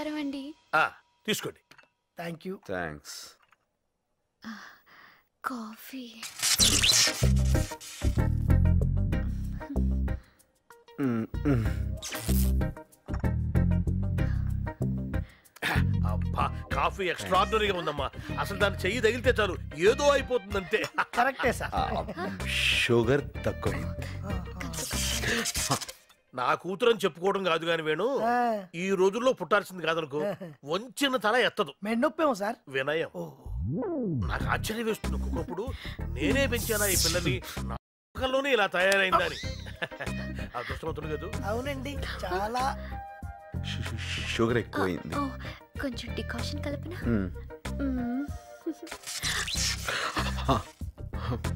నమస్కారం అండి. తీసుకోండి. థాంక్యూ. థాంక్స్. కాఫీ. అబ్బా కాఫీ ఎక్స్ట్రార్డినరీగా ఉందమ్మా. అసలు దాన్ని చెయ్యి తగిలితే చాలు ఏదో అయిపోతుందంటే. కరెక్టే సార్. షుగర్ తక్కువ. నా కూతురు అని చెప్పుకోవడం కాదు గాని వేణు, ఈ రోజుల్లో పుట్టాల్సింది కాదనుకో. వంచిన తల ఎత్తదు. మెన్నొప్పేమో సార్. వినయం. నాకు ఆశ్చర్యం వేస్తుంది ఒక్కొక్కప్పుడు, నేనే పెంచానా ఈ పిల్లని, నాలోనే ఇలా తయారైందని. అదృష్టవంతుడు కదా. అవునండి, చాలా. షుగర్ ఎక్కువైంది. కొంచెం డికాషన్ కలపనా?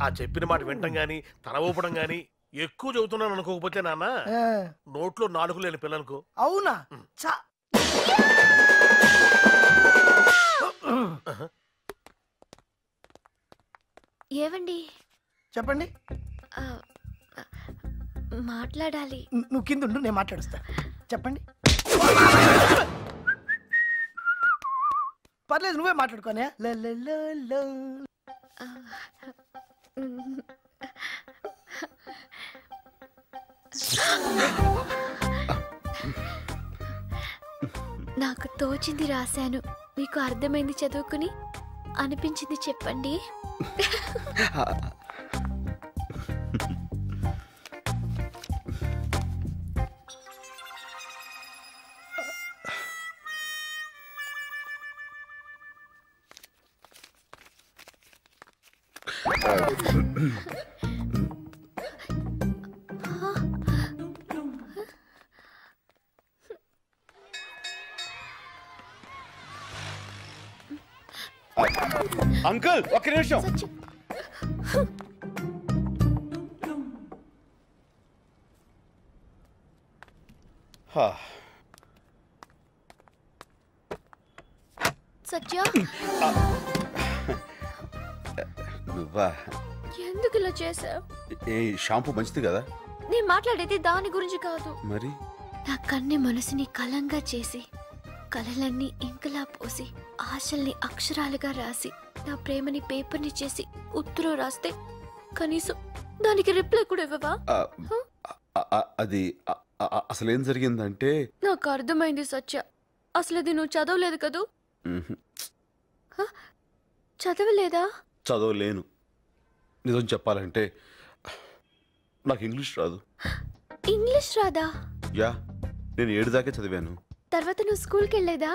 ఆ చెప్పిన మాట వింటం గాని తల ఊపడం గాని ఎక్కువ చదువుతున్నాను అనుకోకపోతే నాన్న, నోట్లో నాలుగు లేని పిల్లలకు. అవునా? ఏవండి? చెప్పండి. మాట్లాడాలి. నువ్వు కిందుండు, నేను మాట్లాడుస్తా. చెప్పండి. పర్లేదు, నువ్వే మాట్లాడుకోనే. నాకు తోచింది రాశాను, మీకు అర్థమైంది చదువుకుని, అనిపించింది చెప్పండి. అంకుల్ ఒక్క నిమిషం. సత్య, నువ్వా? ఎందుకు ఇలా చేసావు? ఏ షాంపూ మంచిది కదా. నేను మాట్లాడేది దాని గురించి కాదు. మరి నా కన్ని మనసుని కలంగా చేసి, కలలన్నీ ఇంకలా పోసి, ఆశల్ని అక్షరాలుగా రాసి, నా ప్రేమని పేపర్ని చేసి ఉత్తరం రాస్తే కనీసం దానికి రిప్లై కూడా ఇవ్వవా? అది అసలేం జరిగిందంటే, నాకు అర్థమైంది సత్య. అసలు అది నువ్వు చదవలేదు కదూ? చదవలేదా? చదవలేను. నిజం చెప్పాలంటే నాకు ఇంగ్లీష్ రాదు. ఇంగ్లీష్ రాదా? యా, నేను 7 దాకా చదివాను. తర్వాత నువ్వు స్కూల్కి వెళ్ళేదా?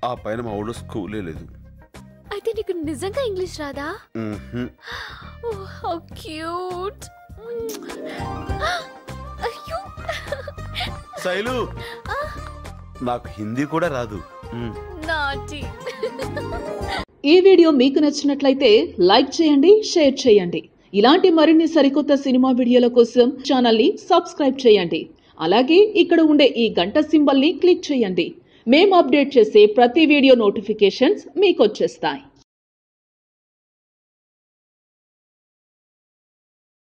ఆ పైన మా ఊళ్ళో స్కూలే లేదు. అయితే నీకు నిజంగా ఇంగ్లీష్ రాదా? ఓహ్, హౌ క్యూట్. అయ్యో శైలు, నాకు హిందీ కూడా రాదు. నాటి. ఈ వీడియో మీకు నచ్చినట్లయితే లైక్ చేయండి, షేర్ చేయండి. ఇలాంటి మరిన్ని సరికొత్త సినిమా వీడియోల కోసం ఛానల్ని సబ్స్క్రైబ్ చేయండి. అలాగే ఇక్కడ ఉండే ఈ గంట సింబల్ని క్లిక్ చేయండి. మేము అప్డేట్ చేసే ప్రతి వీడియో నోటిఫికేషన్స్ మీకు వచ్చేస్తాయి.